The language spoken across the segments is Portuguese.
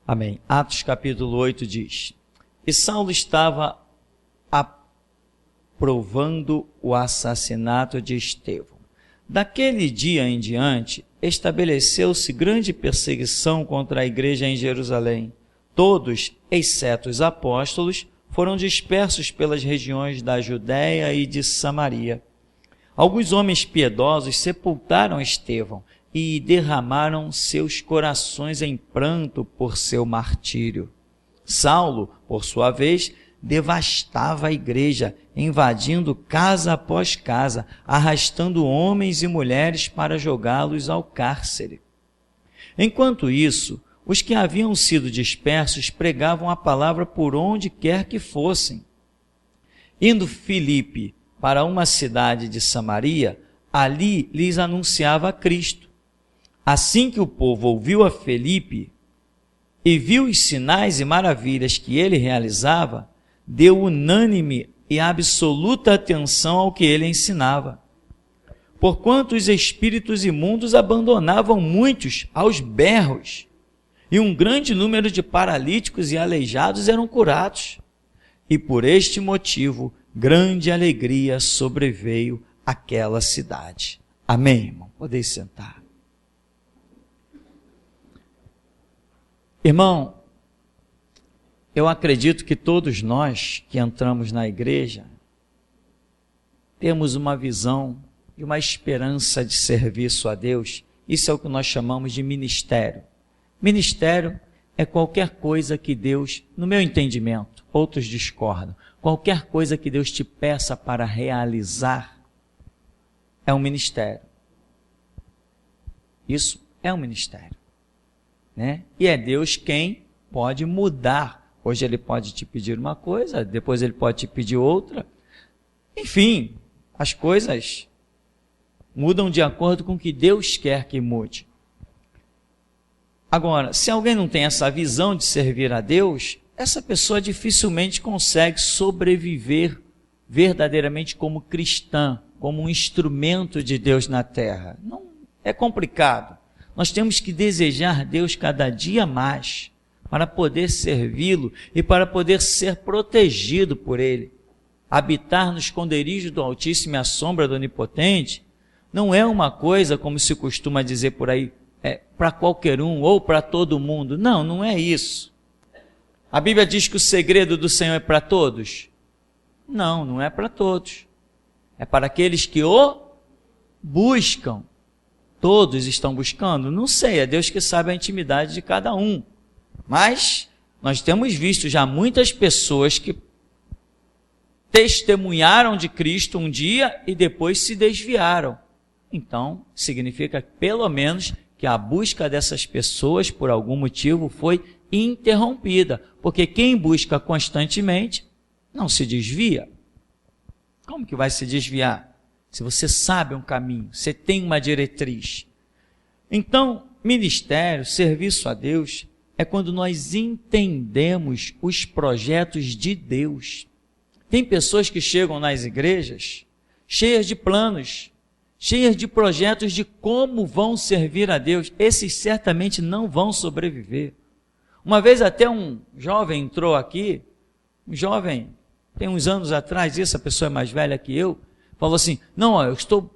Amém. Atos capítulo 8 diz: E Saulo estava aprovando o assassinato de Estevão. Daquele dia em diante, estabeleceu-se grande perseguição contra a igreja em Jerusalém. Todos, exceto os apóstolos, foram dispersos pelas regiões da Judéia e de Samaria. Alguns homens piedosos sepultaram Estevão e derramaram seus corações em pranto por seu martírio. Saulo, por sua vez, devastava a igreja, invadindo casa após casa, arrastando homens e mulheres para jogá-los ao cárcere. Enquanto isso, os que haviam sido dispersos pregavam a palavra por onde quer que fossem. Indo Filipe para uma cidade de Samaria, ali lhes anunciava a Cristo. Assim que o povo ouviu a Filipe e viu os sinais e maravilhas que ele realizava, deu unânime e absoluta atenção ao que ele ensinava. Porquanto os espíritos imundos abandonavam muitos aos berros, e um grande número de paralíticos e aleijados eram curados. E por este motivo, grande alegria sobreveio àquela cidade. Amém, irmão? Podeis sentar. Irmão, eu acredito que todos nós que entramos na igreja temos uma visão e uma esperança de serviço a Deus. Isso é o que nós chamamos de ministério. Ministério é qualquer coisa que Deus, no meu entendimento, outros discordam, qualquer coisa que Deus te peça para realizar é um ministério. Isso é um ministério, né? E é Deus quem pode mudar. Hoje ele pode te pedir uma coisa, depois ele pode te pedir outra. Enfim, as coisas mudam de acordo com o que Deus quer que mude. Agora, se alguém não tem essa visão de servir a Deus, essa pessoa dificilmente consegue sobreviver verdadeiramente como cristã, como um instrumento de Deus na terra. Não, é complicado. Nós temos que desejar Deus cada dia mais para poder servi-lo e para poder ser protegido por Ele. Habitar no esconderijo do Altíssimo e à sombra do Onipotente não é uma coisa, como se costuma dizer por aí, para qualquer um ou para todo mundo. Não, não é isso. A Bíblia diz que o segredo do Senhor é para todos? Não, não é para todos. É para aqueles que o buscam. Todos estão buscando? Não sei, é Deus que sabe a intimidade de cada um. Mas nós temos visto já muitas pessoas que testemunharam de Cristo um dia e depois se desviaram. Então, significa pelo menos que a busca dessas pessoas, por algum motivo, foi interrompida. Porque quem busca constantemente não se desvia. Como que vai se desviar? Se você sabe um caminho, você tem uma diretriz. Então, ministério, serviço a Deus, é quando nós entendemos os projetos de Deus. Tem pessoas que chegam nas igrejas cheias de planos, cheias de projetos de como vão servir a Deus. Esses certamente não vão sobreviver. Uma vez até um jovem entrou aqui, um jovem, tem uns anos atrás, essa pessoa é mais velha que eu, falou assim, não, eu estou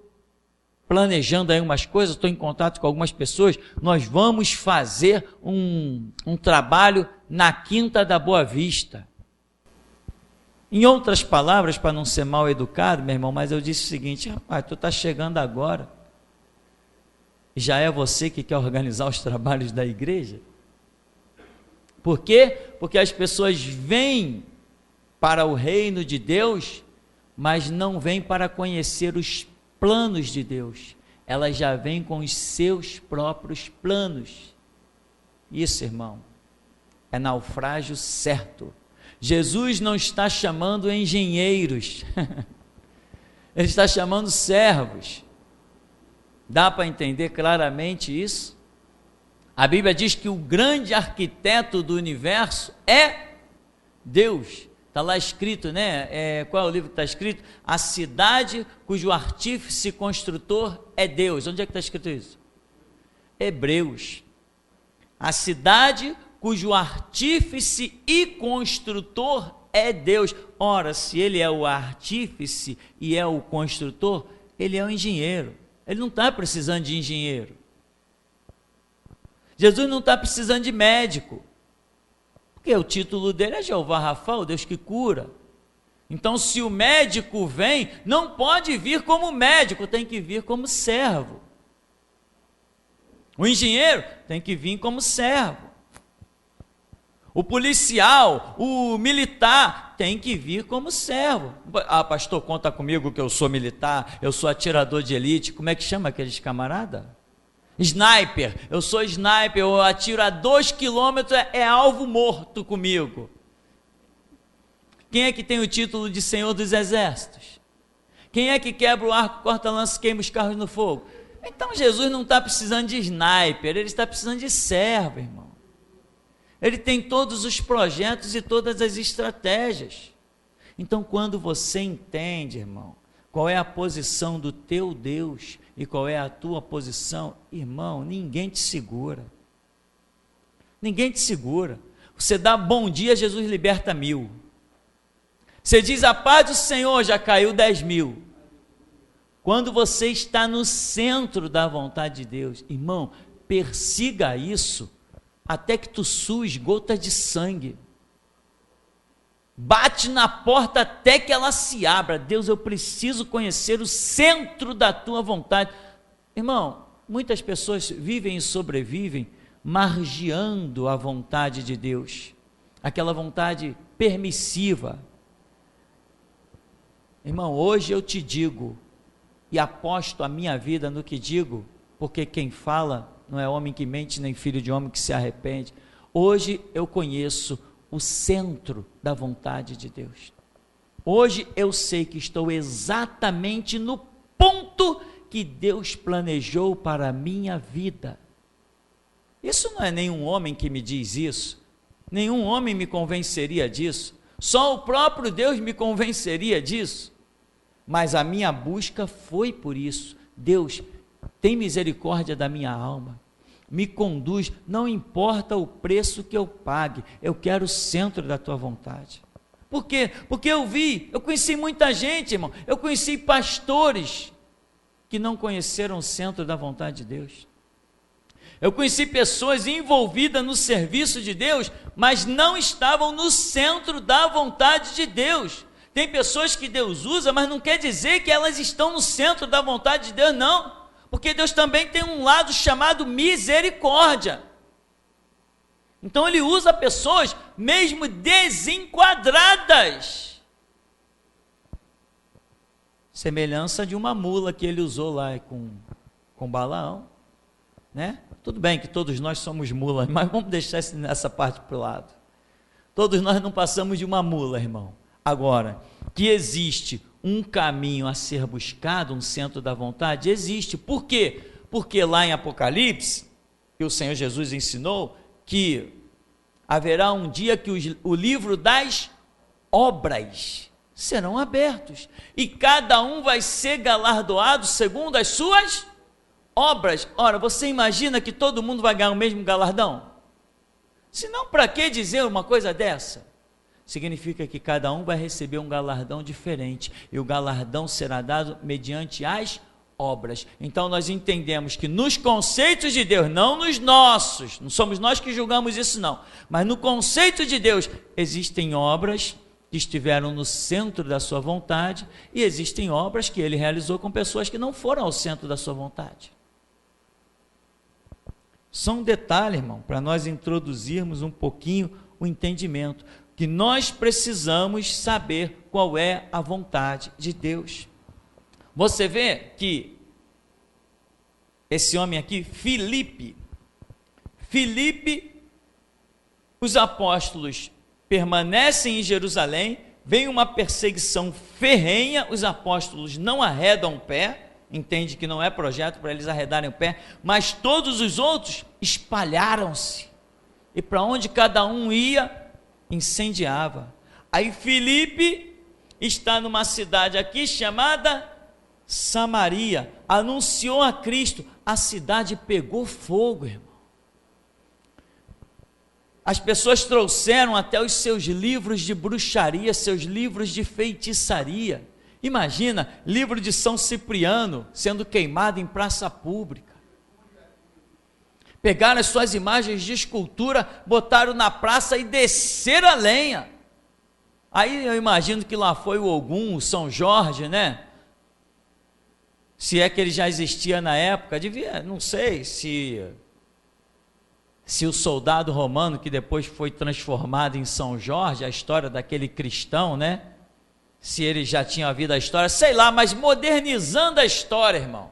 planejando aí umas coisas, estou em contato com algumas pessoas, nós vamos fazer um trabalho na Quinta da Boa Vista. Em outras palavras, para não ser mal educado, meu irmão, mas eu disse o seguinte, rapaz, tu está chegando agora, e já é você que quer organizar os trabalhos da igreja? Por quê? Porque as pessoas vêm para o reino de Deus, mas não vêm para conhecer os planos de Deus. Elas já vêm com os seus próprios planos. Isso, irmão, é naufrágio certo. Jesus não está chamando engenheiros, Ele está chamando servos. Dá para entender claramente isso? A Bíblia diz que o grande arquiteto do universo é Deus. Está lá escrito, né? Qual é o livro que está escrito? A cidade cujo artífice construtor é Deus. Onde é que está escrito isso? Hebreus. A cidade cujo artífice e construtor é Deus. Ora, se ele é o artífice e é o construtor, ele é o engenheiro. Ele não está precisando de engenheiro. Jesus não está precisando de médico, porque o título dele é Jeová Rafa, o Deus que cura. Então, se o médico vem, não pode vir como médico, tem que vir como servo. O engenheiro tem que vir como servo. O policial, o militar, tem que vir como servo. Ah, pastor, conta comigo que eu sou militar, eu sou atirador de elite. Como é que chama aqueles camarada? Sniper. Eu sou sniper, eu atiro a 2 quilômetros, é alvo morto comigo. Quem é que tem o título de Senhor dos Exércitos? Quem é que quebra o arco, corta a lança, queima os carros no fogo? Então Jesus não está precisando de sniper, ele está precisando de servo, irmão. Ele tem todos os projetos e todas as estratégias. Então, quando você entende, irmão, qual é a posição do teu Deus e qual é a tua posição, irmão, ninguém te segura. Ninguém te segura. Você dá bom dia, Jesus liberta 1000. Você diz a paz do Senhor, já caiu 10.000. Quando você está no centro da vontade de Deus, irmão, persiga isso até que tu sues gotas de sangue. Bate na porta até que ela se abra. Deus, eu preciso conhecer o centro da tua vontade. Irmão, muitas pessoas vivem e sobrevivem margeando a vontade de Deus, aquela vontade permissiva. Irmão, hoje eu te digo, e aposto a minha vida no que digo, porque quem fala não é homem que mente, nem filho de homem que se arrepende. Hoje eu conheço o centro da vontade de Deus. Hoje eu sei que estou exatamente no ponto que Deus planejou para a minha vida. Isso não é nenhum homem que me diz isso, nenhum homem me convenceria disso, só o próprio Deus me convenceria disso. Mas a minha busca foi por isso. Deus, tem misericórdia da minha alma, me conduz, não importa o preço que eu pague, eu quero o centro da tua vontade. Por quê? Porque eu conheci muita gente, irmão, eu conheci pastores que não conheceram o centro da vontade de Deus. Eu conheci pessoas envolvidas no serviço de Deus, mas não estavam no centro da vontade de Deus. Tem pessoas que Deus usa, mas não quer dizer que elas estão no centro da vontade de Deus, não. Porque Deus também tem um lado chamado misericórdia. Então Ele usa pessoas mesmo desenquadradas. Semelhança de uma mula que Ele usou lá com Balaão, né? Tudo bem que todos nós somos mulas, mas vamos deixar essa parte para o lado. Todos nós não passamos de uma mula, irmão. Agora, que existe um caminho a ser buscado, um centro da vontade, existe. Por quê? Porque lá em Apocalipse, que o Senhor Jesus ensinou, que haverá um dia que o livro das obras serão abertos, e cada um vai ser galardoado segundo as suas obras. Ora, você imagina que todo mundo vai ganhar o mesmo galardão? Senão, para que dizer uma coisa dessa? Significa que cada um vai receber um galardão diferente, e o galardão será dado mediante as obras. Então nós entendemos que nos conceitos de Deus, não nos nossos, não somos nós que julgamos isso não, mas no conceito de Deus, existem obras que estiveram no centro da sua vontade, e existem obras que Ele realizou com pessoas que não foram ao centro da sua vontade. Só um detalhe, irmão, para nós introduzirmos um pouquinho o entendimento, que nós precisamos saber qual é a vontade de Deus. Você vê que esse homem aqui, Filipe, os apóstolos permanecem em Jerusalém, vem uma perseguição ferrenha, os apóstolos não arredam o pé, entende que não é projeto para eles arredarem o pé, mas todos os outros espalharam-se, e para onde cada um ia, incendiava. Aí Filipe está numa cidade aqui chamada Samaria, anunciou a Cristo, a cidade pegou fogo, irmão. As pessoas trouxeram até os seus livros de bruxaria, seus livros de feitiçaria. Imagina, livro de São Cipriano sendo queimado em praça pública. Pegaram as suas imagens de escultura, botaram na praça e desceram a lenha. Aí eu imagino que lá foi o Ogum, o São Jorge, né? Se é que ele já existia na época, devia, não sei se o soldado romano que depois foi transformado em São Jorge, a história daquele cristão, né? Se ele já tinha ouvido a história, sei lá, mas modernizando a história, irmão.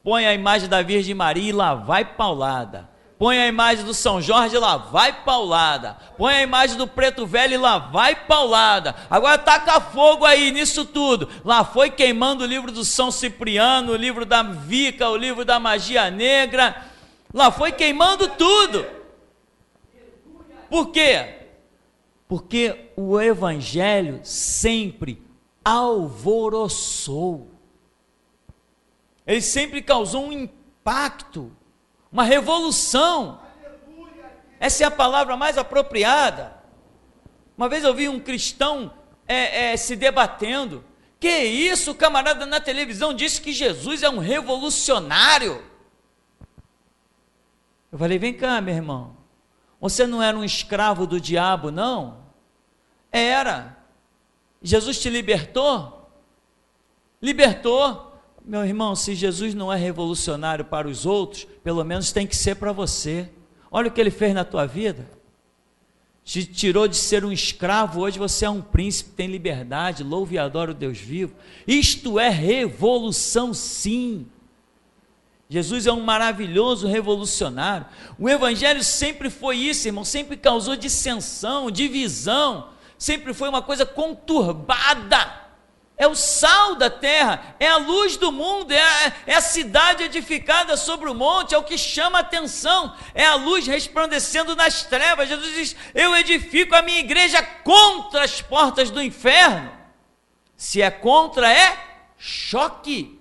Põe a imagem da Virgem Maria e lá vai paulada. Põe a imagem do São Jorge e lá vai paulada. Põe a imagem do Preto Velho e lá vai paulada. Agora taca fogo aí nisso tudo. Lá foi queimando o livro do São Cipriano, o livro da Vica, o livro da Magia Negra. Lá foi queimando tudo. Por quê? Porque o Evangelho sempre alvoroçou. Ele sempre causou um impacto, uma revolução. Essa é a palavra mais apropriada. Uma vez eu vi um cristão se debatendo. Que isso, o camarada na televisão disse que Jesus é um revolucionário. Eu falei, vem cá, meu irmão, você não era um escravo do diabo, não? Era. Jesus te libertou? Libertou. Meu irmão, se Jesus não é revolucionário para os outros, pelo menos tem que ser para você. Olha o que ele fez na tua vida. Te tirou de ser um escravo, hoje você é um príncipe, tem liberdade, louve e adora o Deus vivo. Isto é revolução, sim. Jesus é um maravilhoso revolucionário. O Evangelho sempre foi isso, irmão, sempre causou dissensão, divisão, sempre foi uma coisa conturbada. É o sal da terra, é a luz do mundo, é a cidade edificada sobre o monte, é o que chama a atenção, é a luz resplandecendo nas trevas. Jesus diz, eu edifico a minha igreja contra as portas do inferno. Se é contra, é choque.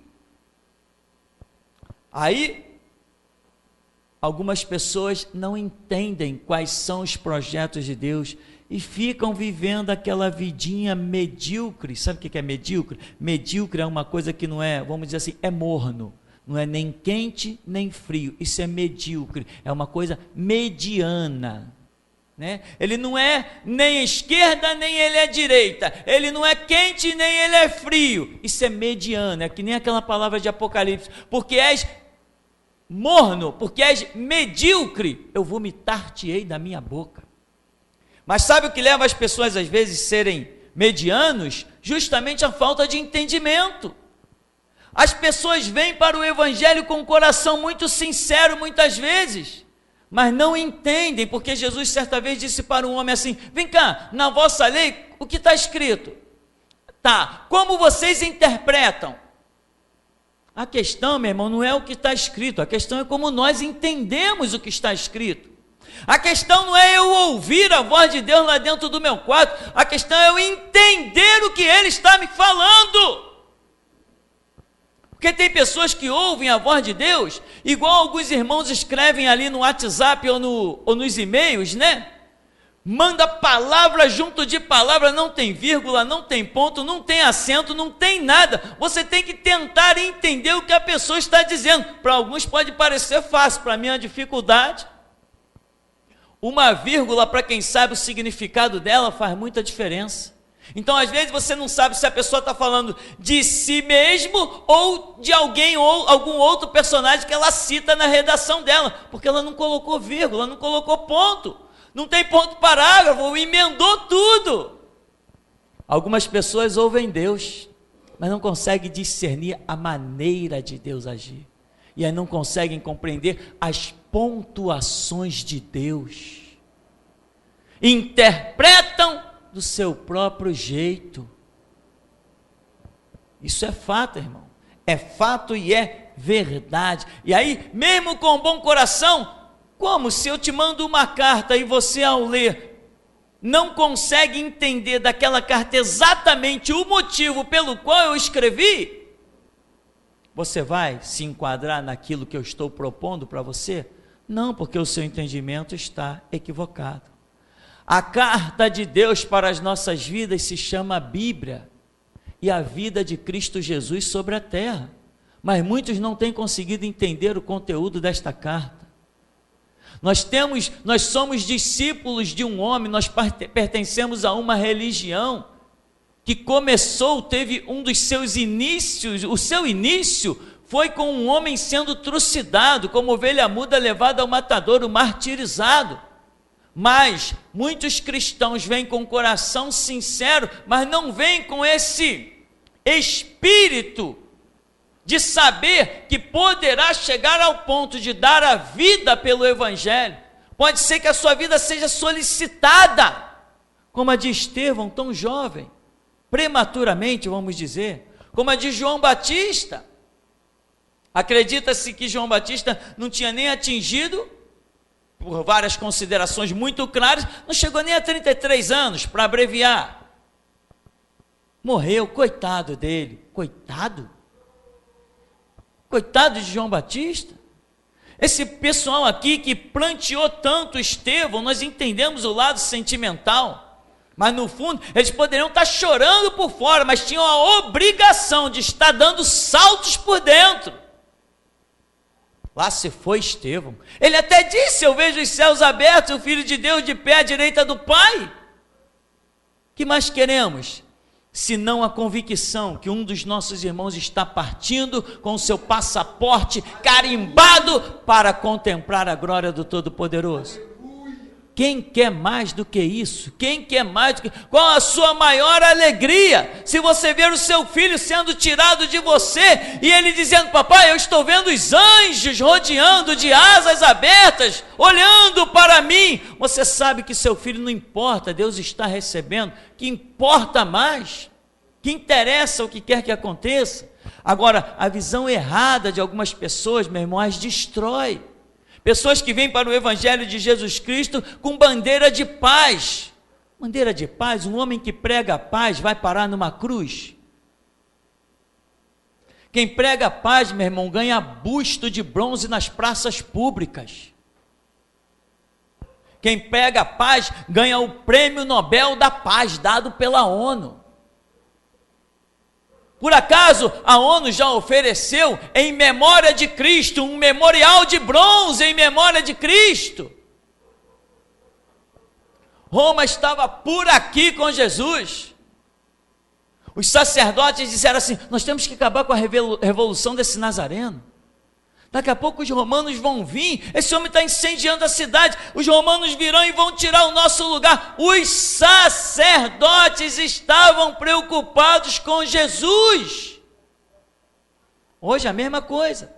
Aí, algumas pessoas não entendem quais são os projetos de Deus e ficam vivendo aquela vidinha medíocre. Sabe o que é medíocre? Medíocre é uma coisa que não é, vamos dizer assim, é morno, não é nem quente nem frio, isso é medíocre, é uma coisa mediana, né? Ele não é nem esquerda nem ele é direita, ele não é quente nem ele é frio, isso é mediano, é que nem aquela palavra de Apocalipse, porque és morno, porque és medíocre, eu vomitar-te-ei da minha boca. Mas sabe o que leva as pessoas às vezes a serem medianos? Justamente a falta de entendimento. As pessoas vêm para o Evangelho com um coração muito sincero muitas vezes, mas não entendem, porque Jesus certa vez disse para um homem assim, vem cá, na vossa lei, o que está escrito? Tá, como vocês interpretam? A questão, meu irmão, não é o que está escrito, a questão é como nós entendemos o que está escrito. A questão não é eu ouvir a voz de Deus lá dentro do meu quarto, a questão é eu entender o que Ele está me falando. Porque tem pessoas que ouvem a voz de Deus, igual alguns irmãos escrevem ali no WhatsApp ou nos e-mails, né? Manda palavra junto de palavra, não tem vírgula, não tem ponto, não tem acento, não tem nada. Você tem que tentar entender o que a pessoa está dizendo. Para alguns pode parecer fácil, para mim é uma dificuldade. Uma vírgula, para quem sabe o significado dela, faz muita diferença. Então, às vezes, você não sabe se a pessoa está falando de si mesmo ou de alguém ou algum outro personagem que ela cita na redação dela, porque ela não colocou vírgula, não colocou ponto, não tem ponto parágrafo, emendou tudo. Algumas pessoas ouvem Deus, mas não conseguem discernir a maneira de Deus agir, e aí não conseguem compreender as pontuações de Deus, interpretam do seu próprio jeito. Isso é fato, irmão, é fato e é verdade. E aí, mesmo com bom coração, como se eu te mando uma carta e você, ao ler, não consegue entender daquela carta exatamente o motivo pelo qual eu escrevi, você vai se enquadrar naquilo que eu estou propondo para você? Não, porque o seu entendimento está equivocado. A carta de Deus para as nossas vidas se chama Bíblia e a vida de Cristo Jesus sobre a terra. Mas muitos não têm conseguido entender o conteúdo desta carta. Nós somos discípulos de um homem, nós pertencemos a uma religião que teve um dos seus inícios, o seu início foi com um homem sendo trucidado, como ovelha muda levada ao matadouro, martirizado. Mas muitos cristãos vêm com o coração sincero, mas não vêm com esse espírito de saber que poderá chegar ao ponto de dar a vida pelo Evangelho. Pode ser que a sua vida seja solicitada, como a de Estevão, tão jovem, prematuramente, vamos dizer, como a de João Batista. Acredita-se que João Batista não tinha nem atingido, por várias considerações muito claras, não chegou nem a 33 anos, para abreviar. Morreu, coitado dele. Coitado de João Batista. Esse pessoal aqui que planteou tanto Estevão, nós entendemos o lado sentimental, mas no fundo, eles poderiam estar chorando por fora, mas tinham a obrigação de estar dando saltos por dentro. Lá se foi Estevão. Ele até disse: eu vejo os céus abertos, o Filho de Deus de pé à direita do Pai. Que mais queremos? Senão a convicção que um dos nossos irmãos está partindo com o seu passaporte carimbado para contemplar a glória do Todo-Poderoso. Quem quer mais do que isso? Quem quer mais do que... Qual a sua maior alegria? Se você ver o seu filho sendo tirado de você e ele dizendo: papai, eu estou vendo os anjos rodeando de asas abertas, olhando para mim. Você sabe que seu filho não importa, Deus está recebendo. Que importa mais, que interessa o que quer que aconteça. Agora, a visão errada de algumas pessoas, meu irmão, as destrói. Pessoas que vêm para o Evangelho de Jesus Cristo com bandeira de paz. Bandeira de paz? Um homem que prega a paz vai parar numa cruz? Quem prega a paz, meu irmão, ganha busto de bronze nas praças públicas. Quem prega a paz ganha o Prêmio Nobel da Paz, dado pela ONU. Por acaso a ONU já ofereceu em memória de Cristo um memorial de bronze em memória de Cristo? Roma estava por aqui com Jesus. Os sacerdotes disseram assim: nós temos que acabar com a revolução desse Nazareno. Daqui a pouco os romanos vão vir, esse homem está incendiando a cidade, os romanos virão e vão tirar o nosso lugar. Os sacerdotes estavam preocupados com Jesus. Hoje a mesma coisa.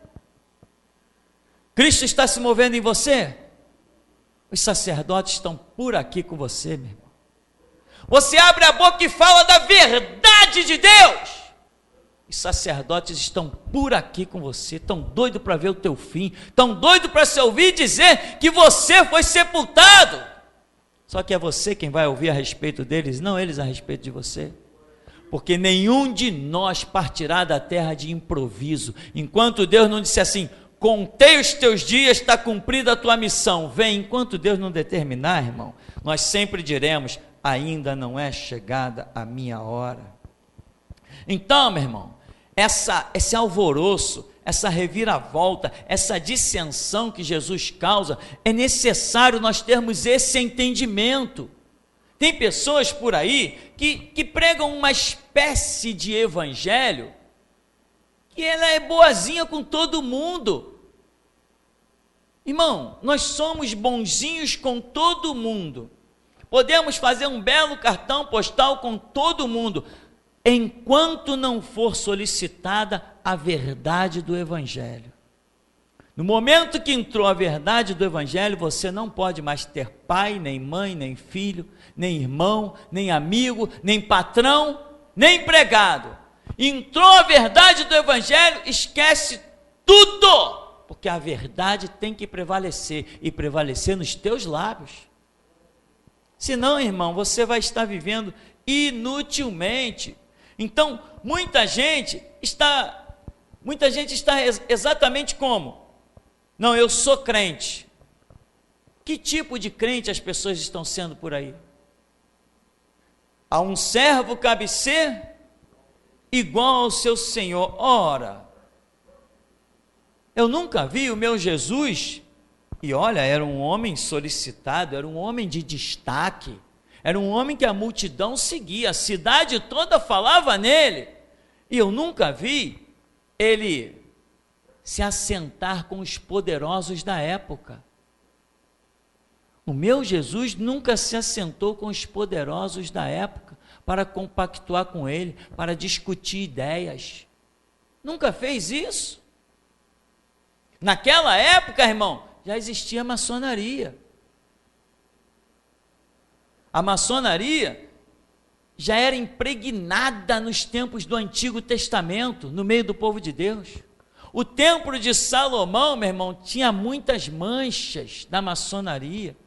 Cristo está se movendo em você? Os sacerdotes estão por aqui com você, meu irmão. Você abre a boca e fala da verdade de Deus. Os sacerdotes estão por aqui com você, estão doidos para ver o teu fim, estão doidos para se ouvir dizer que você foi sepultado. Só que é você quem vai ouvir a respeito deles, não eles a respeito de você. Porque nenhum de nós partirá da terra de improviso, enquanto Deus não disse assim: contei os teus dias, está cumprida a tua missão, vem. Enquanto Deus não determinar, irmão, nós sempre diremos: ainda não é chegada a minha hora. Então, meu irmão, esse alvoroço, essa reviravolta, essa dissensão que Jesus causa, é necessário nós termos esse entendimento. Tem pessoas por aí que pregam uma espécie de evangelho, que ela é boazinha com todo mundo. Irmão, nós somos bonzinhos com todo mundo, podemos fazer um belo cartão postal com todo mundo, enquanto não for solicitada a verdade do Evangelho. No momento que entrou a verdade do Evangelho, você não pode mais ter pai, nem mãe, nem filho, nem irmão, nem amigo, nem patrão, nem empregado. Entrou a verdade do Evangelho, esquece tudo, porque a verdade tem que prevalecer, e prevalecer nos teus lábios. Senão, irmão, você vai estar vivendo inutilmente. Então, muita gente está exatamente como? Não, eu sou crente. Que tipo de crente as pessoas estão sendo por aí? A um servo cabe ser igual ao seu Senhor. Ora, eu nunca vi o meu Jesus, e olha, era um homem solicitado, era um homem de destaque, era um homem que a multidão seguia, a cidade toda falava nele, e eu nunca vi ele se assentar com os poderosos da época. O meu Jesus nunca se assentou com os poderosos da época para compactuar com ele, para discutir ideias. Nunca fez isso. Naquela época, irmão, já existia maçonaria. A maçonaria já era impregnada nos tempos do Antigo Testamento, no meio do povo de Deus. O templo de Salomão, meu irmão, tinha muitas manchas da maçonaria.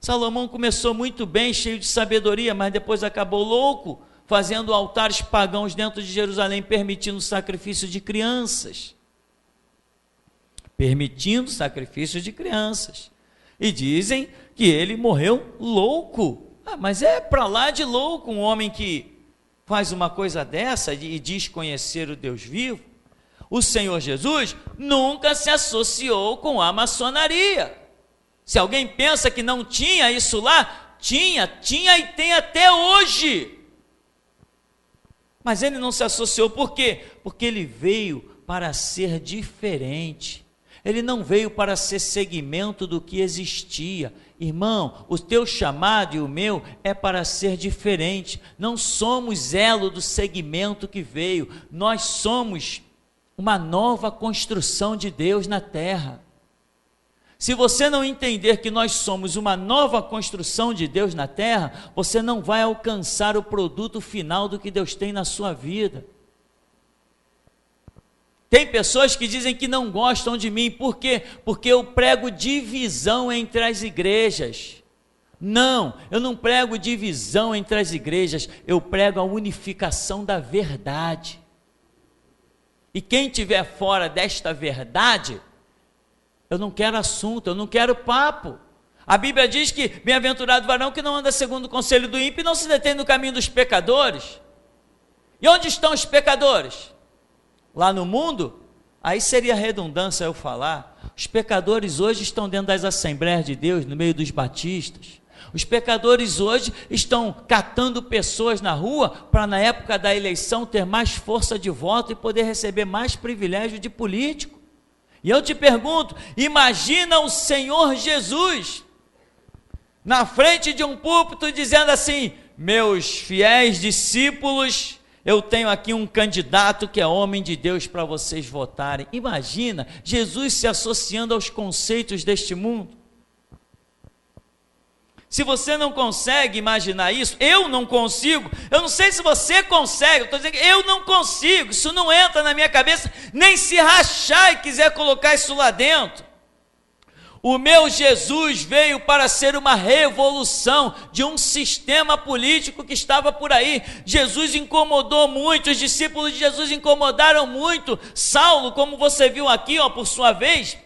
Salomão começou muito bem, cheio de sabedoria, mas depois acabou louco, fazendo altares pagãos dentro de Jerusalém, permitindo o sacrifício de crianças. E dizem que ele morreu louco. Mas é para lá de louco um homem que faz uma coisa dessa e diz conhecer o Deus vivo. O Senhor Jesus nunca se associou com a maçonaria. Se alguém pensa que não tinha isso lá, tinha e tem até hoje. Mas ele não se associou, por quê? Porque ele veio para ser diferente. Ele não veio para ser segmento do que existia. Irmão, o teu chamado e o meu é para ser diferente. Não somos elo do segmento que veio. Nós somos uma nova construção de Deus na terra. Se você não entender que nós somos uma nova construção de Deus na terra, você não vai alcançar o produto final do que Deus tem na sua vida. Tem pessoas que dizem que não gostam de mim, por quê? Porque eu prego divisão entre as igrejas. Não, eu não prego divisão entre as igrejas, eu prego a unificação da verdade. E quem estiver fora desta verdade, eu não quero assunto, eu não quero papo. A Bíblia diz que bem-aventurado o varão que não anda segundo o conselho do ímpio e não se detém no caminho dos pecadores. E onde estão os pecadores? Lá no mundo? Aí seria redundância eu falar. Os pecadores hoje estão dentro das Assembleias de Deus, no meio dos batistas. Os pecadores hoje estão catando pessoas na rua para na época da eleição ter mais força de voto e poder receber mais privilégio de político. E eu te pergunto, imagina o Senhor Jesus na frente de um púlpito dizendo assim: meus fiéis discípulos, eu tenho aqui um candidato que é homem de Deus para vocês votarem. Imagina Jesus se associando aos conceitos deste mundo. Se você não consegue imaginar isso, eu não consigo, eu não sei se você consegue, eu estou dizendo que eu não consigo, isso não entra na minha cabeça, nem se rachar e quiser colocar isso lá dentro. O meu Jesus veio para ser uma revolução de um sistema político que estava por aí. Jesus incomodou muito, os discípulos de Jesus incomodaram muito. Saulo, como você viu aqui, por sua vez,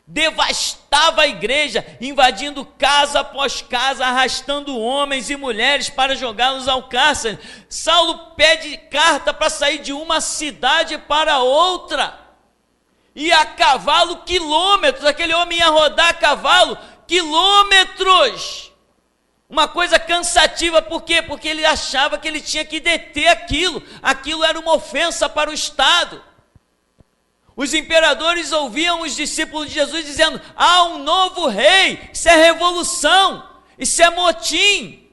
devastava a igreja, invadindo casa após casa, arrastando homens e mulheres para jogá-los ao cárcere. Saulo pede carta para sair de uma cidade para outra, e a cavalo quilômetros, aquele homem ia rodar a cavalo quilômetros, uma coisa cansativa. Por quê? Porque ele achava que ele tinha que deter aquilo era uma ofensa para o Estado. Os imperadores ouviam os discípulos de Jesus dizendo: há um novo rei. Isso é revolução, isso é motim,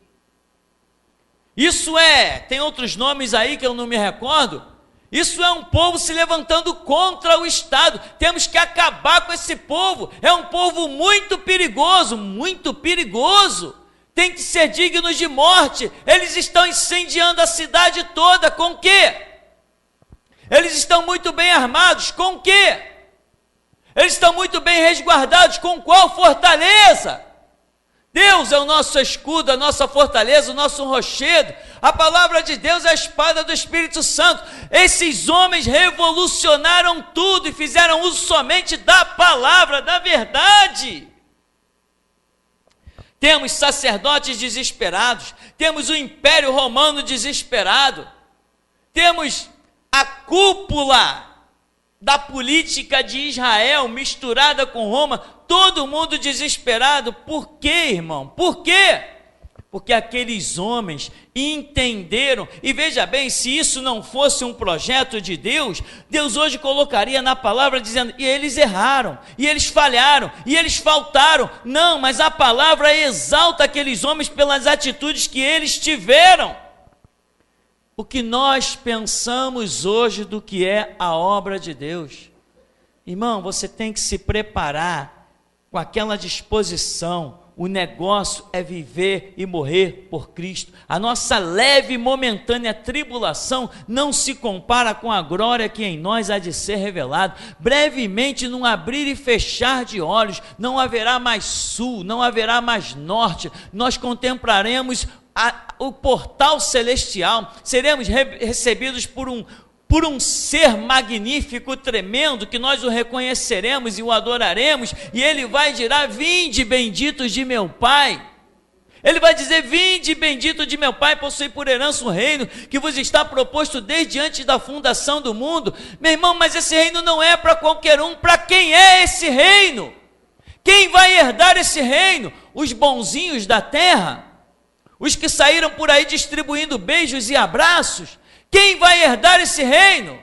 isso tem outros nomes aí que eu não me recordo. Isso é um povo se levantando contra o Estado. Temos que acabar com esse povo. É um povo muito perigoso, tem que ser dignos de morte. Eles estão incendiando a cidade toda, com o quê? Eles estão muito bem armados, com o quê? Eles estão muito bem resguardados, com qual fortaleza? Deus é o nosso escudo, a nossa fortaleza, o nosso rochedo. A palavra de Deus é a espada do Espírito Santo. Esses homens revolucionaram tudo e fizeram uso somente da palavra, da verdade. temos sacerdotes desesperados, temos o Império Romano desesperado, temos a cúpula da política de Israel misturada com Roma, todo mundo desesperado. Por quê, irmão? Por quê? Porque aqueles homens entenderam, e veja bem, se isso não fosse um projeto de Deus, Deus hoje colocaria na palavra dizendo, e eles erraram, e eles falharam, e eles faltaram. Não, mas a palavra exalta aqueles homens pelas atitudes que eles tiveram. O que nós pensamos hoje do que é a obra de Deus? Irmão, você tem que se preparar com aquela disposição. O negócio é viver e morrer por Cristo. A nossa leve e momentânea tribulação não se compara com a glória que em nós há de ser revelada. Brevemente, num abrir e fechar de olhos, não haverá mais sul, não haverá mais norte. Nós contemplaremos o portal celestial, seremos recebidos por um ser magnífico, tremendo, que nós o reconheceremos e o adoraremos, e ele vai dizer, vinde benditos de meu Pai. Ele vai dizer, vinde bendito de meu Pai, possui por herança um reino que vos está proposto desde antes da fundação do mundo. Meu irmão, mas esse reino não é para qualquer um. Para quem é esse reino? Quem vai herdar esse reino? Os bonzinhos da terra? Os que saíram por aí distribuindo beijos e abraços? Quem vai herdar esse reino?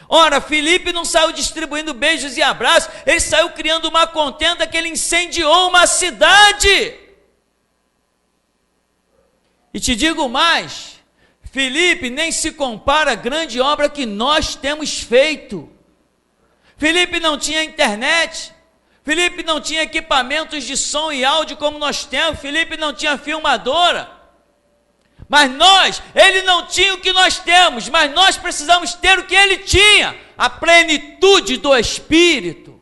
Ora, Filipe não saiu distribuindo beijos e abraços, ele saiu criando uma contenda que ele incendiou uma cidade. E te digo mais, Filipe nem se compara à grande obra que nós temos feito. Filipe não tinha internet, Filipe não tinha equipamentos de som e áudio como nós temos, Filipe não tinha filmadora. Mas ele não tinha o que nós temos, mas nós precisamos ter o que ele tinha, a plenitude do Espírito,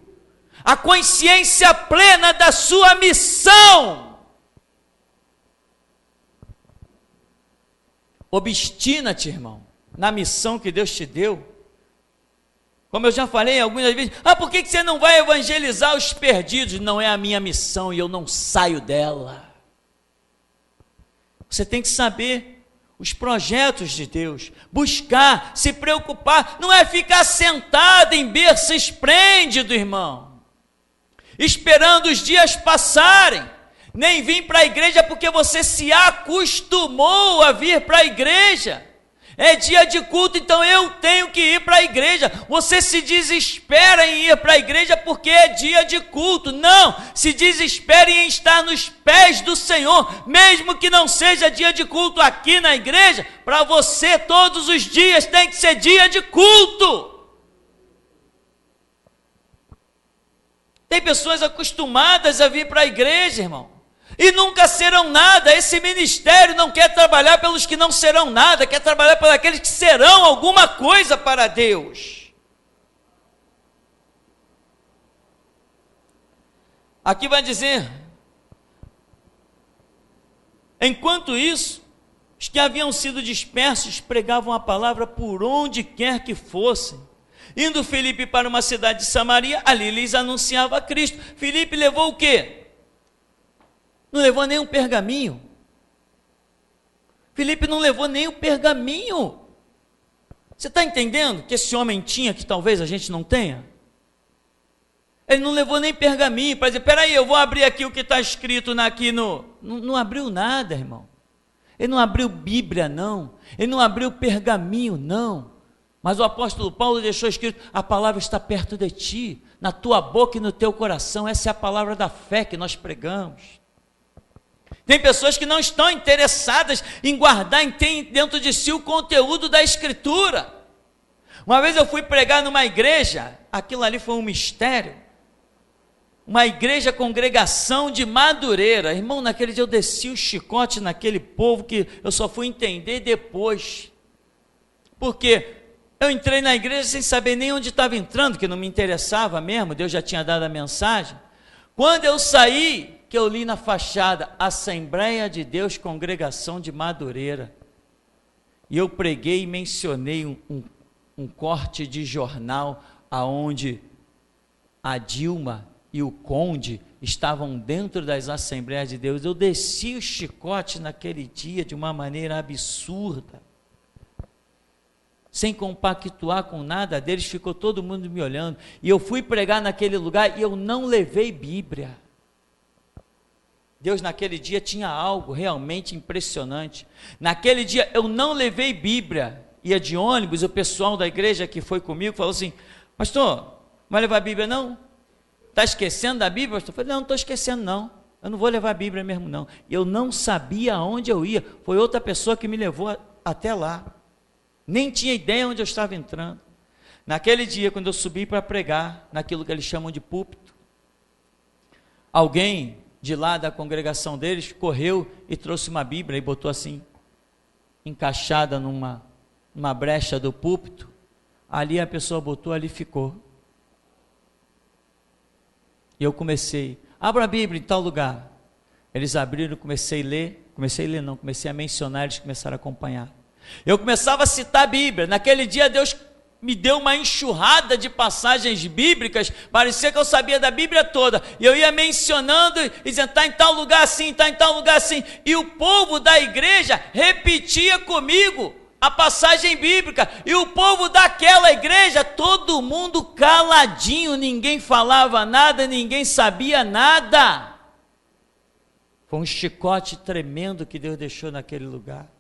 a consciência plena da sua missão. Obstina-te, irmão, na missão que Deus te deu. Como eu já falei algumas vezes, por que você não vai evangelizar os perdidos? Não é a minha missão e eu não saio dela. Você tem que saber os projetos de Deus, buscar, se preocupar, não é ficar sentado em berço esplêndido, irmão, esperando os dias passarem, nem vir para a igreja porque você se acostumou a vir para a igreja. É dia de culto, então eu tenho que ir para a igreja. Você se desespera em ir para a igreja porque é dia de culto. Não, se desespere em estar nos pés do Senhor, mesmo que não seja dia de culto aqui na igreja. Para você todos os dias tem que ser dia de culto. Tem pessoas acostumadas a vir para a igreja, irmão, e nunca serão nada. Esse ministério não quer trabalhar pelos que não serão nada, quer trabalhar por aqueles que serão alguma coisa para Deus. Aqui vai dizer, enquanto isso, os que haviam sido dispersos pregavam a palavra por onde quer que fossem. Indo Filipe para uma cidade de Samaria, ali lhes anunciava Cristo. Filipe levou o quê? Não levou nem um pergaminho. Filipe não levou nem um pergaminho. Você está entendendo que esse homem tinha, que talvez a gente não tenha? Ele não levou nem pergaminho para dizer, peraí, eu vou abrir aqui o que está escrito aqui no... Não abriu nada, irmão. Ele não abriu Bíblia, não. Ele não abriu pergaminho, não. Mas o apóstolo Paulo deixou escrito, a palavra está perto de ti, na tua boca e no teu coração. Essa é a palavra da fé que nós pregamos. Tem pessoas que não estão interessadas em guardar, tem dentro de si o conteúdo da Escritura. Uma vez eu fui pregar numa igreja, aquilo ali foi um mistério, uma igreja congregação de Madureira. Irmão, naquele dia eu desci o chicote naquele povo que eu só fui entender depois. Porque eu entrei na igreja sem saber nem onde estava entrando, que não me interessava mesmo, Deus já tinha dado a mensagem. Quando eu saí, que eu li na fachada, Assembleia de Deus, Congregação de Madureira, e eu preguei e mencionei um corte de jornal, aonde a Dilma e o Conde estavam dentro das Assembleias de Deus. Eu desci o chicote naquele dia de uma maneira absurda, sem compactuar com nada deles, ficou todo mundo me olhando, e eu fui pregar naquele lugar, e eu não levei Bíblia. Deus naquele dia tinha algo realmente impressionante. Naquele dia eu não levei Bíblia, ia de ônibus, o pessoal da igreja que foi comigo falou assim: pastor, vai levar a Bíblia não? Está esquecendo da Bíblia, pastor? Eu falei: não estou esquecendo não, eu não vou levar a Bíblia mesmo não. Eu não sabia aonde eu ia, foi outra pessoa que me levou até lá, nem tinha ideia onde eu estava entrando. Naquele dia, quando eu subi para pregar, naquilo que eles chamam de púlpito, alguém de lá da congregação deles correu e trouxe uma Bíblia e botou assim, encaixada numa brecha do púlpito. Ali a pessoa botou, ali ficou. E eu comecei: abra a Bíblia em tal lugar. Eles abriram, comecei a mencionar, eles começaram a acompanhar. Eu começava a citar a Bíblia. Naquele dia Deus me deu uma enxurrada de passagens bíblicas, parecia que eu sabia da Bíblia toda, e eu ia mencionando, e dizendo: está em tal lugar assim, está em tal lugar assim, e o povo da igreja repetia comigo a passagem bíblica, e o povo daquela igreja, todo mundo caladinho, ninguém falava nada, ninguém sabia nada. Foi um chicote tremendo que Deus deixou naquele lugar,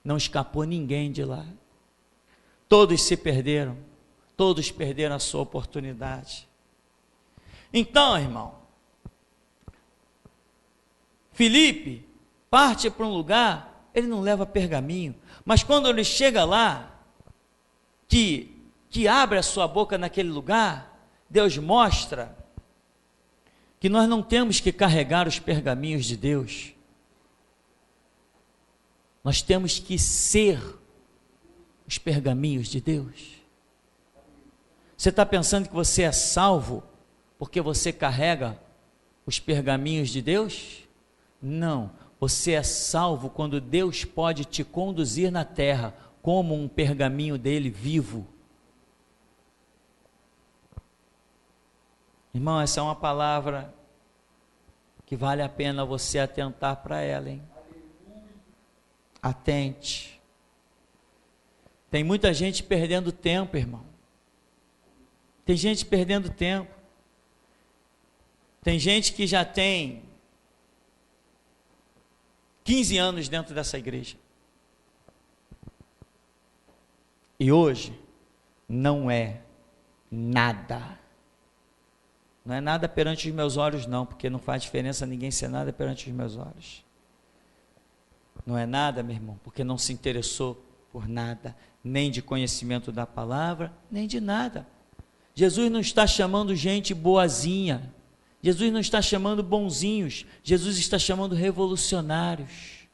não escapou ninguém de lá. Todos se perderam, todos perderam a sua oportunidade. Então, irmão, Filipe parte para um lugar, ele não leva pergaminho, mas quando ele chega lá, que abre a sua boca naquele lugar, Deus mostra que nós não temos que carregar os pergaminhos de Deus, nós temos que ser os pergaminhos de Deus. Você está pensando que você é salvo porque você carrega os pergaminhos de Deus? Não, você é salvo quando Deus pode te conduzir na terra como um pergaminho dele vivo. Irmão, essa é uma palavra que vale a pena você atentar para ela, hein? Atente. Tem muita gente perdendo tempo, irmão. Tem gente perdendo tempo. Tem gente que já tem 15 anos dentro dessa igreja. E hoje não é nada. Não é nada perante os meus olhos não, porque não faz diferença ninguém ser nada perante os meus olhos. Não é nada, meu irmão, porque não se interessou por nada, nem de conhecimento da palavra, nem de nada. Jesus não está chamando gente boazinha, Jesus não está chamando bonzinhos, Jesus está chamando revolucionários,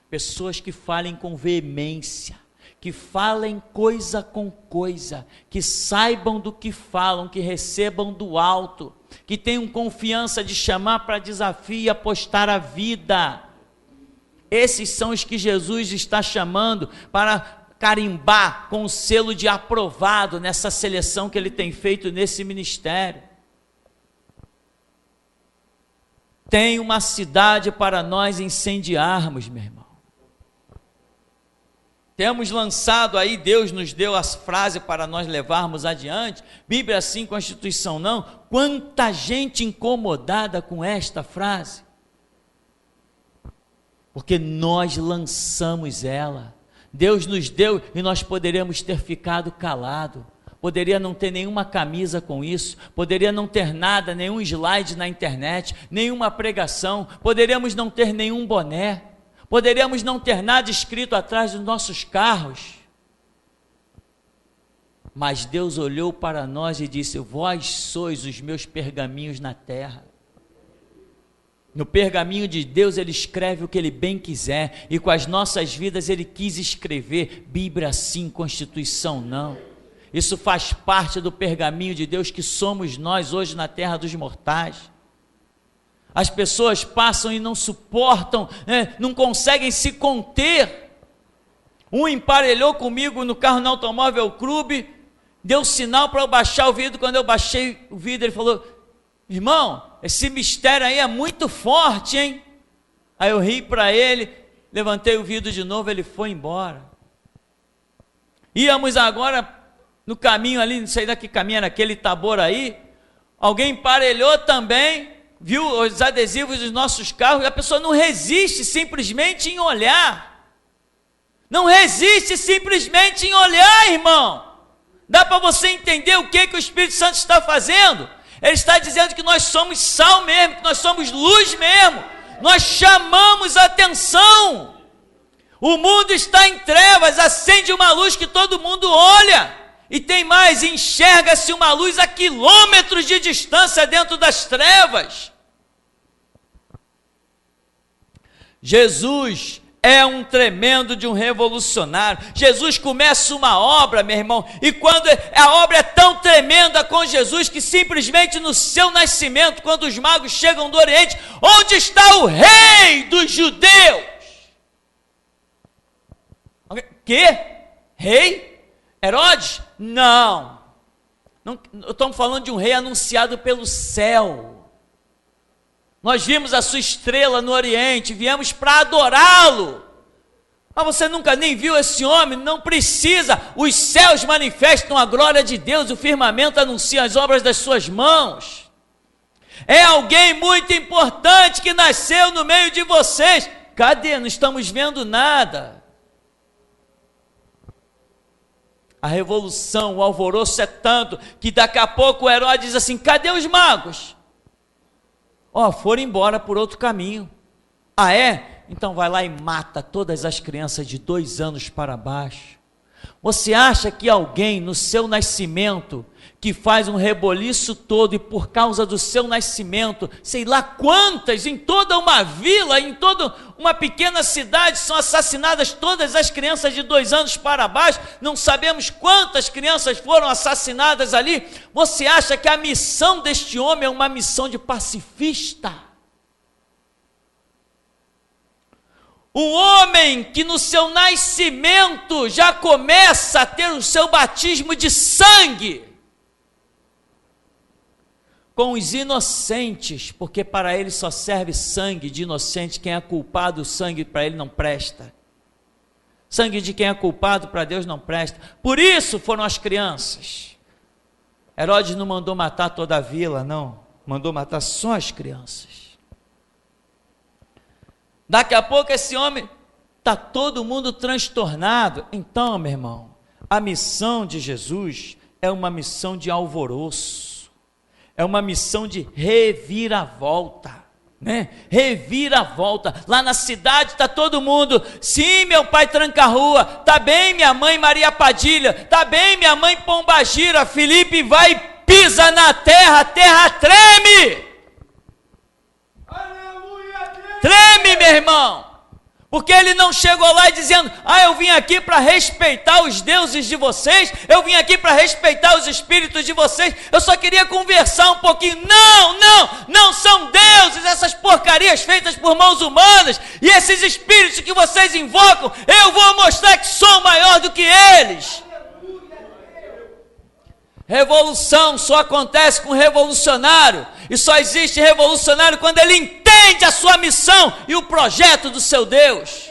pessoas que falem com veemência, que falem coisa com coisa, que saibam do que falam, que recebam do alto, que tenham confiança de chamar para desafio e apostar a vida. Esses são os que Jesus está chamando para carimbar com o selo de aprovado nessa seleção que ele tem feito nesse ministério. Tem uma cidade para nós incendiarmos, meu irmão. Temos lançado aí, Deus nos deu as frases para nós levarmos adiante, Bíblia sim, Constituição não. Quanta gente incomodada com esta frase, porque nós lançamos ela. Deus nos deu e nós poderíamos ter ficado calado, poderia não ter nenhuma camisa com isso, poderia não ter nada, nenhum slide na internet, nenhuma pregação, poderíamos não ter nenhum boné, poderíamos não ter nada escrito atrás dos nossos carros, mas Deus olhou para nós e disse: vós sois os meus pergaminhos na terra. No pergaminho de Deus ele escreve o que ele bem quiser, e com as nossas vidas ele quis escrever Bíblia sim, Constituição não. Isso faz parte do pergaminho de Deus que somos nós hoje na terra dos mortais. As pessoas passam e não suportam, não conseguem se conter. Um emparelhou comigo no carro no Automóvel Clube, deu sinal para eu baixar o vidro. Quando eu baixei o vidro, ele falou: irmão, esse mistério aí é muito forte, hein? Aí eu ri para ele, levantei o vidro de novo, ele foi embora. Íamos agora no caminho ali, não sei lá que caminho era aquele, Tabor aí, alguém emparelhou também, viu os adesivos dos nossos carros, e a pessoa não resiste simplesmente em olhar. Não resiste simplesmente em olhar, irmão. Dá para você entender o que o Espírito Santo está fazendo? Ele está dizendo que nós somos sal mesmo, que nós somos luz mesmo. Nós chamamos a atenção. O mundo está em trevas, acende uma luz que todo mundo olha. E tem mais, enxerga-se uma luz a quilômetros de distância dentro das trevas. Jesus é um tremendo de um revolucionário. Jesus começa uma obra, meu irmão, e quando a obra é tão tremenda com Jesus, que simplesmente no seu nascimento, quando os magos chegam do Oriente, onde está o rei dos judeus? Que? Rei? Herodes? Não, estamos falando de um rei anunciado pelo céu. Nós vimos a sua estrela no Oriente, viemos para adorá-lo. Mas você nunca nem viu esse homem? Não precisa. Os céus manifestam a glória de Deus, o firmamento anuncia as obras das suas mãos. É alguém muito importante que nasceu no meio de vocês. Cadê? Não estamos vendo nada. A revolução, o alvoroço é tanto que daqui a pouco o Herodes diz assim: cadê os magos? Foram embora por outro caminho. Ah, é? Então vai lá e mata todas as crianças de 2 anos para baixo. Você acha que alguém no seu nascimento, que faz um reboliço todo, e por causa do seu nascimento, sei lá quantas, em toda uma vila, em toda uma pequena cidade, são assassinadas todas as crianças de 2 anos para baixo, não sabemos quantas crianças foram assassinadas ali. Você acha que a missão deste homem é uma missão de pacifista? Um homem que no seu nascimento já começa a ter o seu batismo de sangue com os inocentes, porque para ele só serve sangue de inocente. Quem é culpado, o sangue para ele não presta. Sangue de quem é culpado para Deus não presta. Por isso foram as crianças. Herodes não mandou matar toda a vila, não. Mandou matar só as crianças. Daqui a pouco esse homem, está todo mundo transtornado. Então, meu irmão, a missão de Jesus é uma missão de alvoroço, é uma missão de reviravolta, né? Reviravolta. Lá na cidade está todo mundo: sim, meu pai Tranca-Rua, está bem minha mãe Maria Padilha, está bem minha mãe Pombagira. Felipe vai e pisa na terra, a terra treme. Treme, meu irmão, porque ele não chegou lá dizendo: eu vim aqui para respeitar os deuses de vocês, eu vim aqui para respeitar os espíritos de vocês, eu só queria conversar um pouquinho. Não são deuses essas porcarias feitas por mãos humanas, e esses espíritos que vocês invocam, eu vou mostrar que sou maior do que eles. Revolução só acontece com revolucionário, e só existe revolucionário quando ele entende a sua missão e o projeto do seu Deus.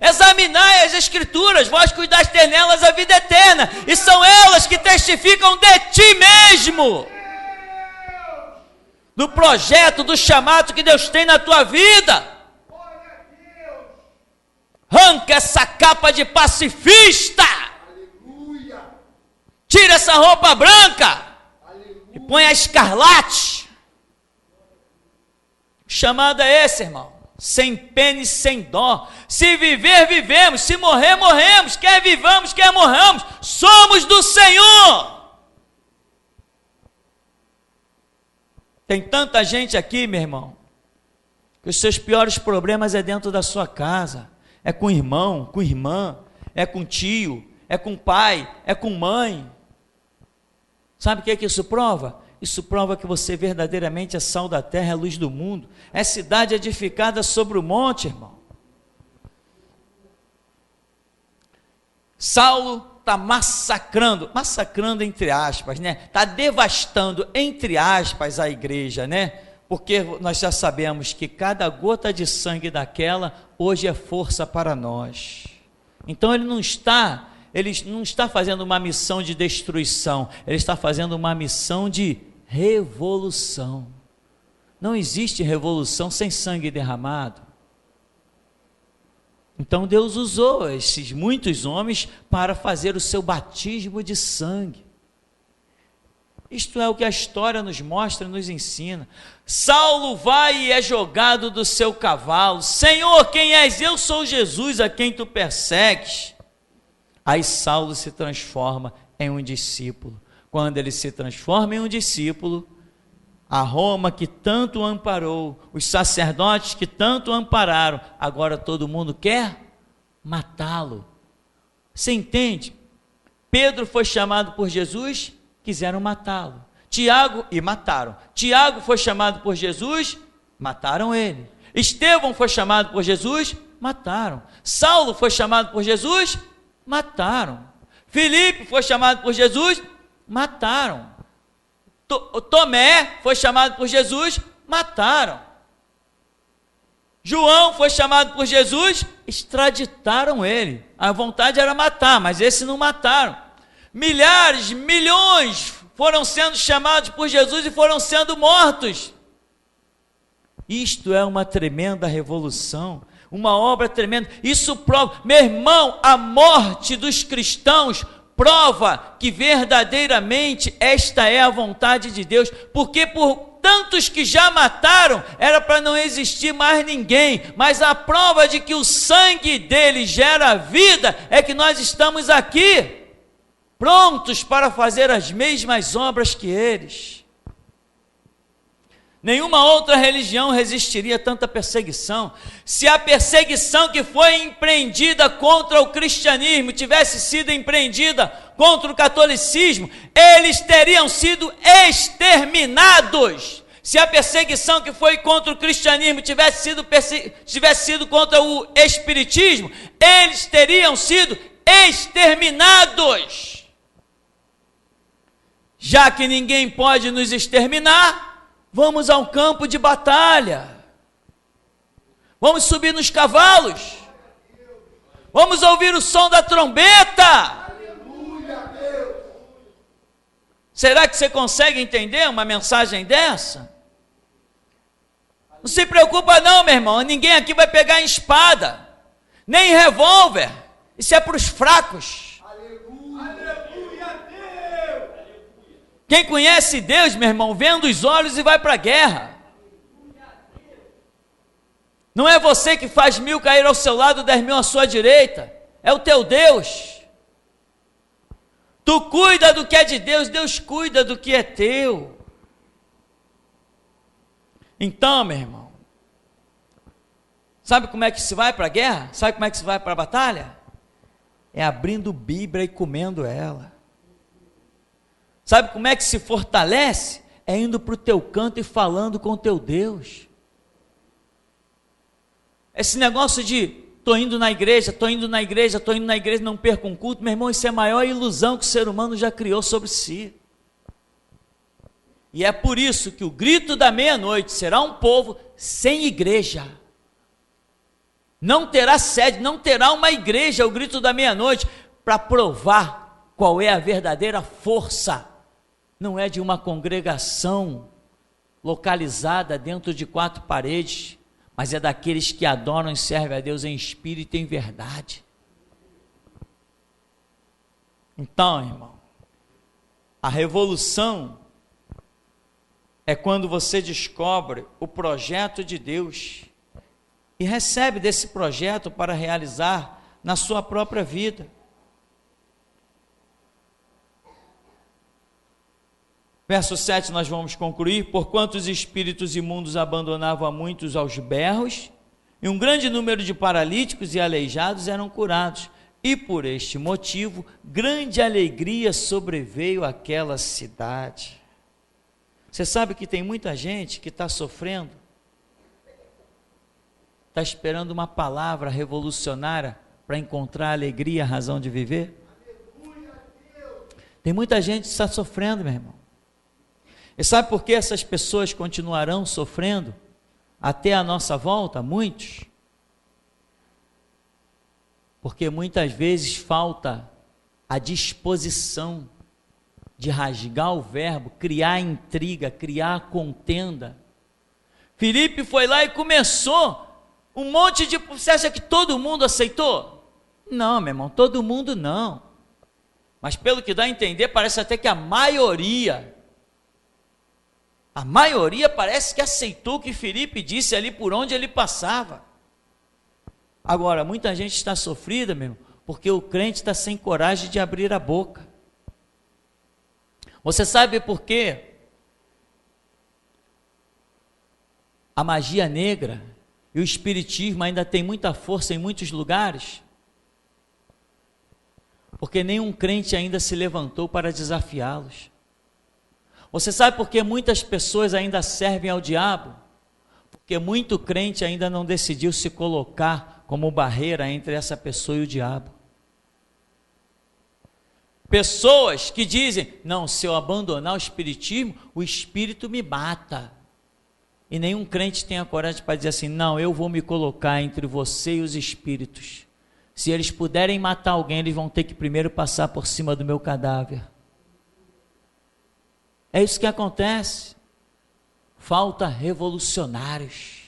Examinai as Escrituras, vós cuidaste nelas a vida eterna, e são elas que testificam de ti mesmo, do projeto, do chamado que Deus tem na tua vida. Arranca essa capa de pacifista, tira essa roupa branca e põe a escarlate. O chamado é esse, irmão: sem pena e sem dó. Se viver, vivemos; se morrer, morremos. Quer vivamos, quer morramos, somos do Senhor. Tem tanta gente aqui, meu irmão, que os seus piores problemas é dentro da sua casa, é com irmão, com irmã, é com tio, é com pai, é com mãe. Sabe o que isso prova? Isso prova que você verdadeiramente é sal da terra, é luz do mundo, é cidade edificada sobre o monte, irmão. Saulo está massacrando entre aspas, né? Está devastando entre aspas a igreja, né? Porque nós já sabemos que cada gota de sangue daquela hoje é força para nós. Então ele não está fazendo uma missão de destruição, ele está fazendo uma missão de revolução. Não existe revolução sem sangue derramado. Então Deus usou esses muitos homens para fazer o seu batismo de sangue. Isto é o que a história nos mostra, nos ensina. Saulo vai e é jogado do seu cavalo. Senhor, quem és? Eu sou Jesus a quem tu persegues. Aí Saulo se transforma em um discípulo. Quando ele se transforma em um discípulo, a Roma que tanto amparou, os sacerdotes que tanto ampararam, agora todo mundo quer matá-lo. Você entende? Pedro foi chamado por Jesus, quiseram matá-lo. Mataram. Tiago foi chamado por Jesus, mataram ele. Estevão foi chamado por Jesus, mataram. Saulo foi chamado por Jesus, mataram. Filipe foi chamado por Jesus, mataram. Tomé foi chamado por Jesus, mataram. João foi chamado por Jesus, extraditaram ele. A vontade era matar, mas esse não mataram. Milhares, milhões foram sendo chamados por Jesus e foram sendo mortos. Isto é uma tremenda revolução, uma obra tremenda. Isso prova, meu irmão, a morte dos cristãos prova que verdadeiramente esta é a vontade de Deus, porque por tantos que já mataram, era para não existir mais ninguém, mas a prova de que o sangue dele gera vida, é que nós estamos aqui, prontos para fazer as mesmas obras que eles. Nenhuma outra religião resistiria a tanta perseguição. Se a perseguição que foi empreendida contra o cristianismo tivesse sido empreendida contra o catolicismo, eles teriam sido exterminados. Se a perseguição que foi contra o cristianismo tivesse sido contra o espiritismo, eles teriam sido exterminados. Já que ninguém pode nos exterminar, vamos ao campo de batalha, vamos subir nos cavalos, vamos ouvir o som da trombeta. Será que você consegue entender uma mensagem dessa? Não se preocupa não, meu irmão, ninguém aqui vai pegar em espada, nem revólver, isso é para os fracos. Quem conhece Deus, meu irmão, vendo os olhos e vai para a guerra. Não é você que faz 1000 cair ao seu lado, 10.000 à sua direita. É o teu Deus. Tu cuida do que é de Deus, Deus cuida do que é teu. Então, meu irmão, sabe como é que se vai para a guerra? Sabe como é que se vai para a batalha? É abrindo Bíblia e comendo ela. Sabe como é que se fortalece? É indo para o teu canto e falando com o teu Deus. Esse negócio de estou indo na igreja, não perco um culto, meu irmão, isso é a maior ilusão que o ser humano já criou sobre si. E é por isso que o grito da meia-noite será um povo sem igreja. Não terá sede, não terá uma igreja, o grito da meia-noite, para provar qual é a verdadeira força. Não é de uma congregação localizada dentro de 4 paredes, mas é daqueles que adoram e servem a Deus em espírito e em verdade. Então, irmão, a revolução é quando você descobre o projeto de Deus e recebe desse projeto para realizar na sua própria vida. Verso 7 nós vamos concluir: porquanto os espíritos imundos abandonavam a muitos aos berros, e um grande número de paralíticos e aleijados eram curados, e por este motivo grande alegria sobreveio àquela cidade. Você sabe que tem muita gente que está sofrendo, está esperando uma palavra revolucionária para encontrar alegria, a razão de viver? Tem muita gente que está sofrendo, meu irmão. E sabe por que essas pessoas continuarão sofrendo até a nossa volta? Muitos. Porque muitas vezes falta a disposição de rasgar o verbo, criar intriga, criar contenda. Filipe foi lá e começou um monte de... Você acha que todo mundo aceitou? Não, meu irmão, todo mundo não. Mas pelo que dá a entender, parece até que a maioria parece que aceitou o que Filipe disse ali por onde ele passava. Agora, muita gente está sofrida, meu irmão, porque o crente está sem coragem de abrir a boca. Você sabe por quê? A magia negra e o espiritismo ainda tem muita força em muitos lugares? Porque nenhum crente ainda se levantou para desafiá-los. Você sabe por que muitas pessoas ainda servem ao diabo? Porque muito crente ainda não decidiu se colocar como barreira entre essa pessoa e o diabo. Pessoas que dizem, não, se eu abandonar o espiritismo, o espírito me mata. E nenhum crente tem a coragem para dizer assim, não, eu vou me colocar entre você e os espíritos. Se eles puderem matar alguém, eles vão ter que primeiro passar por cima do meu cadáver. É isso que acontece. Falta revolucionários.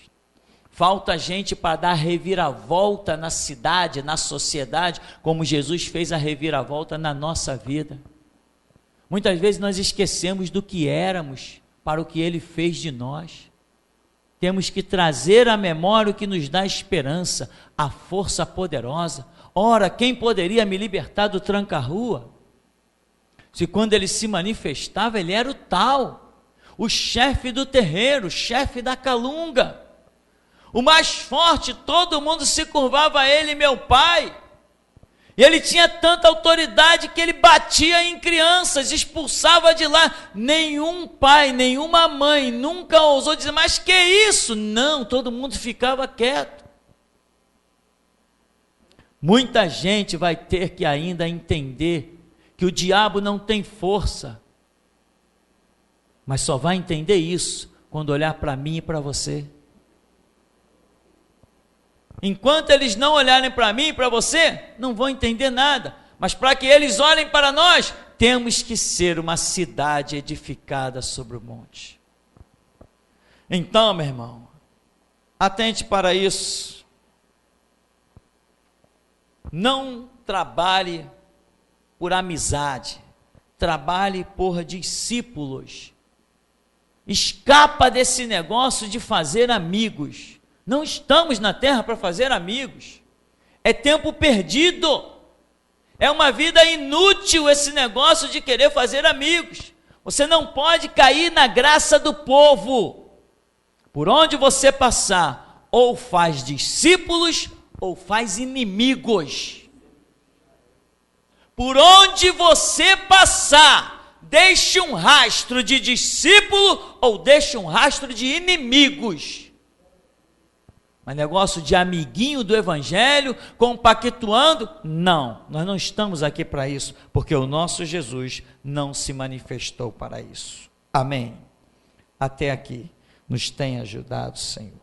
Falta gente para dar reviravolta na cidade, na sociedade, como Jesus fez a reviravolta na nossa vida. Muitas vezes nós esquecemos do que éramos para o que Ele fez de nós. Temos que trazer à memória o que nos dá esperança, a força poderosa. Ora, quem poderia me libertar do tranca-rua? Se quando ele se manifestava, ele era o tal, o chefe do terreiro, o chefe da calunga, o mais forte, todo mundo se curvava a ele, meu pai. E ele tinha tanta autoridade que ele batia em crianças, expulsava de lá. Nenhum pai, nenhuma mãe nunca ousou dizer, mas que isso? Não, todo mundo ficava quieto. Muita gente vai ter que ainda entender que o diabo não tem força, mas só vai entender isso quando olhar para mim e para você. Enquanto eles não olharem para mim e para você, não vão entender nada. Mas para que eles olhem para nós, temos que ser uma cidade edificada sobre o monte. Então, meu irmão, atente para isso. Não trabalhe por amizade, trabalhe por discípulos. Escapa desse negócio de fazer amigos. Não estamos na terra para fazer amigos, é tempo perdido, é uma vida inútil esse negócio de querer fazer amigos. Você não pode cair na graça do povo. Por onde você passar, ou faz discípulos, ou faz inimigos. Por onde você passar, deixe um rastro de discípulo, ou deixe um rastro de inimigos. Mas negócio de amiguinho do evangelho, compactuando, não, nós não estamos aqui para isso, porque o nosso Jesus não se manifestou para isso. Amém. Até aqui, nos tem ajudado, Senhor.